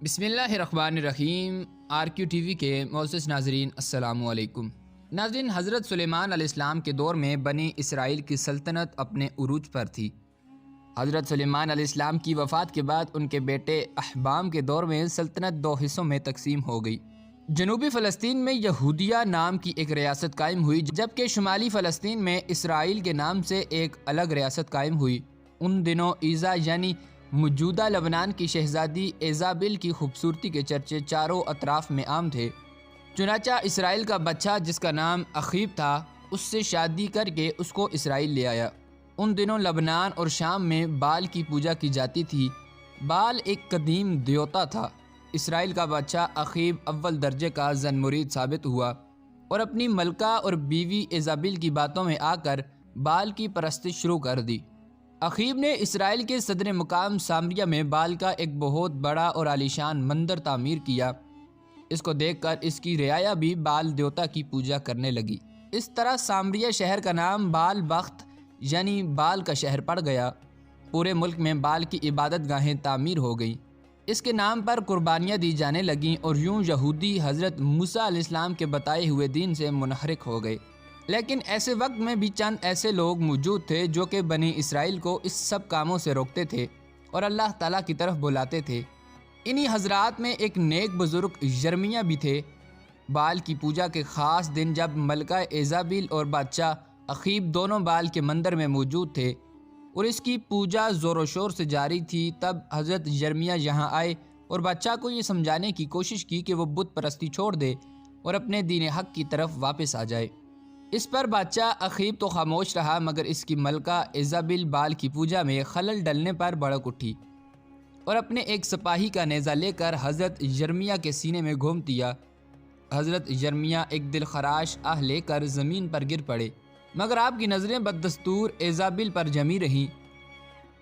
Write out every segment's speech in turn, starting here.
بسم اللہ الرحمن الرحیم۔ آر کیو ٹی وی کے معزز ناظرین السلام علیکم۔ ناظرین، حضرت سلیمان علیہ السلام کے دور میں بنی اسرائیل کی سلطنت اپنے عروج پر تھی۔ حضرت سلیمان علیہ السلام کی وفات کے بعد ان کے بیٹے احبام کے دور میں سلطنت دو حصوں میں تقسیم ہو گئی۔ جنوبی فلسطین میں یہودیہ نام کی ایک ریاست قائم ہوئی، جبکہ شمالی فلسطین میں اسرائیل کے نام سے ایک الگ ریاست قائم ہوئی۔ ان دنوں عیزا یعنی موجودہ لبنان کی شہزادی ایزابل کی خوبصورتی کے چرچے چاروں اطراف میں عام تھے۔ چنانچہ اسرائیل کا بچہ جس کا نام اخیب تھا، اس سے شادی کر کے اس کو اسرائیل لے آیا۔ ان دنوں لبنان اور شام میں بال کی پوجا کی جاتی تھی۔ بال ایک قدیم دیوتا تھا۔ اسرائیل کا بادشاہ اخیب اول درجے کا زن مرید ثابت ہوا اور اپنی ملکہ اور بیوی ایزابل کی باتوں میں آ کر بال کی پرستش شروع کر دی۔ اخیب نے اسرائیل کے صدر مقام سامریہ میں بال کا ایک بہت بڑا اور عالیشان مندر تعمیر کیا۔ اس کو دیکھ کر اس کی رعایا بھی بال دیوتا کی پوجا کرنے لگی۔ اس طرح سامریہ شہر کا نام بال بخت یعنی بال کا شہر پڑ گیا۔ پورے ملک میں بال کی عبادت گاہیں تعمیر ہو گئیں۔ اس کے نام پر قربانیاں دی جانے لگیں اور یوں یہودی حضرت موسیٰ علیہ السلام کے بتائے ہوئے دین سے منحرف ہو گئے۔ لیکن ایسے وقت میں بھی چند ایسے لوگ موجود تھے جو کہ بنی اسرائیل کو اس سب کاموں سے روکتے تھے اور اللہ تعالیٰ کی طرف بلاتے تھے۔ انہی حضرات میں ایک نیک بزرگ یرمیہ بھی تھے۔ بال کی پوجا کے خاص دن جب ملکہ ایزابل اور بادشاہ اخیب دونوں بال کے مندر میں موجود تھے اور اس کی پوجا زور و شور سے جاری تھی، تب حضرت یرمیہ یہاں آئے اور بادشاہ کو یہ سمجھانے کی کوشش کی کہ وہ بت پرستی چھوڑ دے اور اپنے دین حق کی طرف واپس آ جائے۔ اس پر بادشاہ اخیب تو خاموش رہا، مگر اس کی ملکہ ایزابل بال کی پوجا میں خلل ڈلنے پر بھڑک اٹھی اور اپنے ایک سپاہی کا نیزہ لے کر حضرت یرمیہ کے سینے میں گھونپ دیا۔ حضرت یرمیہ ایک دل خراش آہ لے کر زمین پر گر پڑے، مگر آپ کی نظریں بددستور ایزابل پر جمی رہیں۔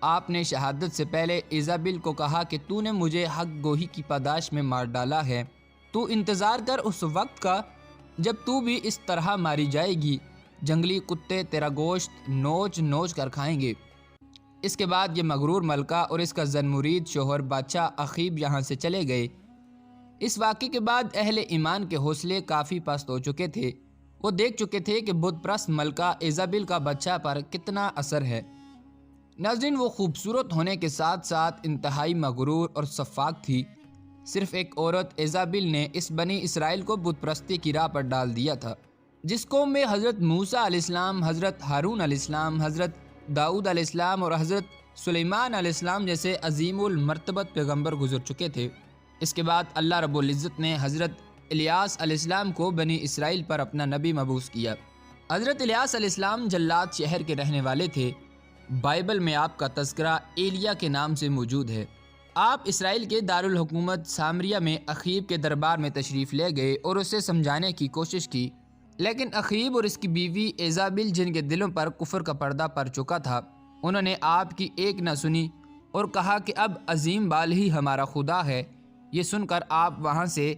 آپ نے شہادت سے پہلے ایزابل کو کہا کہ تو نے مجھے حق گوہی کی پاداش میں مار ڈالا ہے، تو انتظار کر اس وقت کا جب تو بھی اس طرح ماری جائے گی۔ جنگلی کتے تیرا گوشت نوچ نوچ کر کھائیں گے۔ اس کے بعد یہ مغرور ملکہ اور اس کا زن مرید شوہر بادشاہ اخیب یہاں سے چلے گئے۔ اس واقعے کے بعد اہل ایمان کے حوصلے کافی پست ہو چکے تھے۔ وہ دیکھ چکے تھے کہ بت پرست ملکہ ایزابل کا بادشاہ پر کتنا اثر ہے۔ ناظرین، وہ خوبصورت ہونے کے ساتھ ساتھ انتہائی مغرور اور سفاک تھی۔ صرف ایک عورت ایزابل نے اس بنی اسرائیل کو بت پرستی کی راہ پر ڈال دیا تھا۔ جس قوم میں حضرت موسیٰ علیہ السلام، حضرت ہارون علیہ السلام، حضرت داؤد علیہ السلام اور حضرت سلیمان علیہ السلام جیسے عظیم المرتبت پیغمبر گزر چکے تھے۔ اس کے بعد اللہ رب العزت نے حضرت الیاس علیہ السلام کو بنی اسرائیل پر اپنا نبی مبعوث کیا۔ حضرت الیاس علیہ السلام جلات شہر کے رہنے والے تھے۔ بائبل میں آپ کا تذکرہ ایلیا کے نام سے موجود ہے۔ آپ اسرائیل کے دارالحکومت سامریہ میں اخیب کے دربار میں تشریف لے گئے اور اسے سمجھانے کی کوشش کی، لیکن اخیب اور اس کی بیوی ایزابل، جن کے دلوں پر کفر کا پردہ پڑ چکا تھا، انہوں نے آپ کی ایک نہ سنی اور کہا کہ اب عظیم بال ہی ہمارا خدا ہے۔ یہ سن کر آپ وہاں سے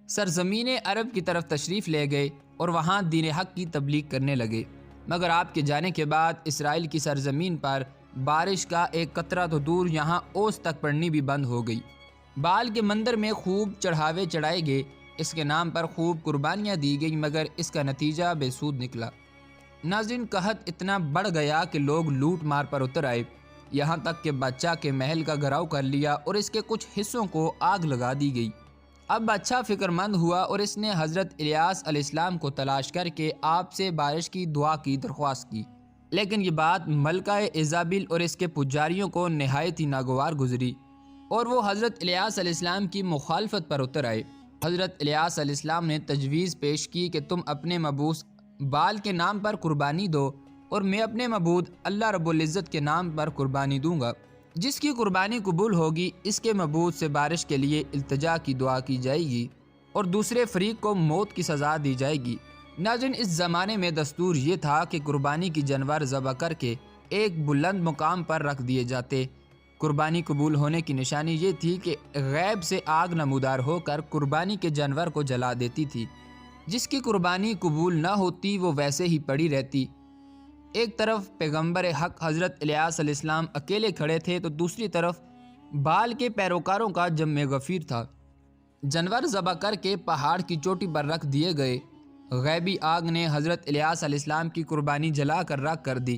سرزمین عرب کی طرف تشریف لے گئے اور وہاں دین حق کی تبلیغ کرنے لگے، مگر آپ کے جانے کے بعد اسرائیل کی سرزمین پر بارش کا ایک قطرہ تو دور یہاں اوس تک پڑنی بھی بند ہو گئی۔ بال کے مندر میں خوب چڑھاوے چڑھائے گئے، اس کے نام پر خوب قربانیاں دی گئیں، مگر اس کا نتیجہ بے سود نکلا۔ ناظرین، قحط اتنا بڑھ گیا کہ لوگ لوٹ مار پر اتر آئے، یہاں تک کہ بادشاہ کے محل کا گھراؤ کر لیا اور اس کے کچھ حصوں کو آگ لگا دی گئی۔ اب بادشاہ فکر مند ہوا اور اس نے حضرت الیاس علیہ السلام کو تلاش کر کے آپ سے بارش کی دعا کی درخواست کی، لیکن یہ بات ملکہ ایزابل اور اس کے پجاریوں کو نہایت ہی ناگوار گزری اور وہ حضرت الیاس علیہ السلام کی مخالفت پر اتر آئے۔ حضرت الیاس علیہ السلام نے تجویز پیش کی کہ تم اپنے مبعوث بال کے نام پر قربانی دو اور میں اپنے معبود اللہ رب العزت کے نام پر قربانی دوں گا۔ جس کی قربانی قبول ہوگی، اس کے معبود سے بارش کے لیے التجا کی دعا کی جائے گی اور دوسرے فریق کو موت کی سزا دی جائے گی۔ ناظرین، اس زمانے میں دستور یہ تھا کہ قربانی کی جانور ذبح کر کے ایک بلند مقام پر رکھ دیے جاتے۔ قربانی قبول ہونے کی نشانی یہ تھی کہ غیب سے آگ نمودار ہو کر قربانی کے جانور کو جلا دیتی تھی۔ جس کی قربانی قبول نہ ہوتی وہ ویسے ہی پڑی رہتی۔ ایک طرف پیغمبر حق حضرت الیاس علیہ السلام اکیلے کھڑے تھے تو دوسری طرف بال کے پیروکاروں کا جم غفیر تھا۔ جانور ذبح کر کے پہاڑ کی چوٹی پر رکھ دیے گئے۔ غیبی آگ نے حضرت الیاس علیہ السلام کی قربانی جلا کر راکھ کر دی۔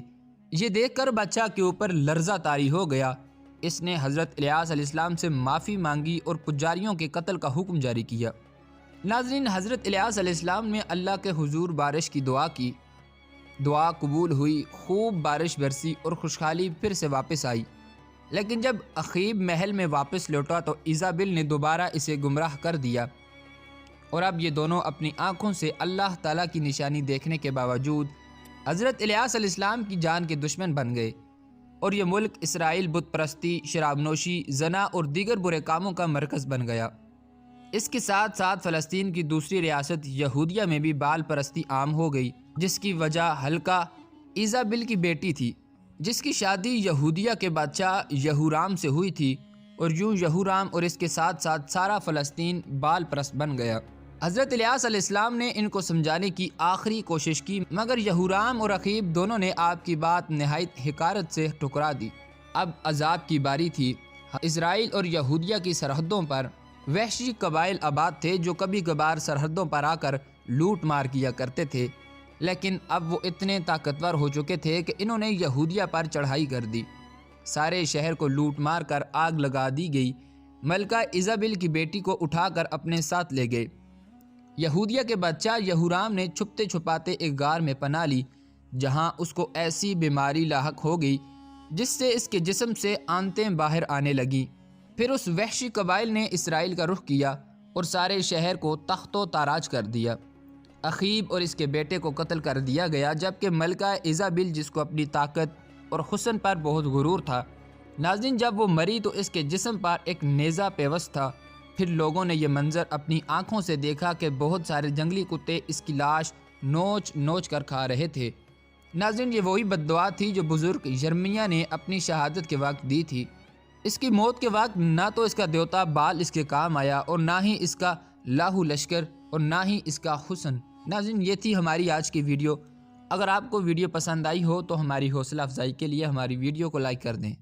یہ دیکھ کر بادشاہ کے اوپر لرزہ طاری ہو گیا۔ اس نے حضرت الیاس علیہ السلام سے معافی مانگی اور پجاریوں کے قتل کا حکم جاری کیا۔ ناظرین، حضرت الیاس علیہ السلام نے اللہ کے حضور بارش کی دعا کی۔ دعا قبول ہوئی، خوب بارش برسی اور خوشحالی پھر سے واپس آئی۔ لیکن جب اخیب محل میں واپس لوٹا تو ایزابل نے دوبارہ اسے گمراہ کر دیا، اور اب یہ دونوں اپنی آنکھوں سے اللہ تعالیٰ کی نشانی دیکھنے کے باوجود حضرت الیاس علیہ السلام کی جان کے دشمن بن گئے، اور یہ ملک اسرائیل بت پرستی، شراب نوشی، زنا اور دیگر برے کاموں کا مرکز بن گیا۔ اس کے ساتھ ساتھ فلسطین کی دوسری ریاست یہودیہ میں بھی بال پرستی عام ہو گئی، جس کی وجہ ہلکا ایزابل کی بیٹی تھی، جس کی شادی یہودیہ کے بادشاہ یہورام سے ہوئی تھی، اور یوں یہورام اور اس کے ساتھ ساتھ سارا فلسطین بال پرست بن گیا۔ حضرت الیاس علیہ السلام نے ان کو سمجھانے کی آخری کوشش کی، مگر یہورام اور اخیب دونوں نے آپ کی بات نہایت حقارت سے ٹھکرا دی۔ اب عذاب کی باری تھی۔ اسرائیل اور یہودیہ کی سرحدوں پر وحشی قبائل آباد تھے جو کبھی کبھار سرحدوں پر آ کر لوٹ مار کیا کرتے تھے، لیکن اب وہ اتنے طاقتور ہو چکے تھے کہ انہوں نے یہودیہ پر چڑھائی کر دی۔ سارے شہر کو لوٹ مار کر آگ لگا دی گئی۔ ملکہ ایزابل کی بیٹی کو اٹھا کر اپنے ساتھ لے گئے۔ یہودیہ کے بادشاہ یہورام نے چھپتے چھپاتے ایک غار میں پناہ لی، جہاں اس کو ایسی بیماری لاحق ہو گئی جس سے اس کے جسم سے آنتیں باہر آنے لگیں۔ پھر اس وحشی قبائل نے اسرائیل کا رخ کیا اور سارے شہر کو تخت و تاراج کر دیا۔ اخیب اور اس کے بیٹے کو قتل کر دیا گیا، جبکہ ملکہ ایزابل، جس کو اپنی طاقت اور حسن پر بہت غرور تھا، ناظرین، جب وہ مری تو اس کے جسم پر ایک نیزہ پیوست تھا۔ پھر لوگوں نے یہ منظر اپنی آنکھوں سے دیکھا کہ بہت سارے جنگلی کتے اس کی لاش نوچ نوچ کر کھا رہے تھے۔ ناظرین، یہ وہی بد دعا تھی جو بزرگ یرمیہ نے اپنی شہادت کے وقت دی تھی۔ اس کی موت کے وقت نہ تو اس کا دیوتا بال اس کے کام آیا، اور نہ ہی اس کا لاہو لشکر، اور نہ ہی اس کا حسن۔ ناظرین، یہ تھی ہماری آج کی ویڈیو۔ اگر آپ کو ویڈیو پسند آئی ہو تو ہماری حوصلہ افزائی کے لیے ہماری ویڈیو کو لائک کر دیں۔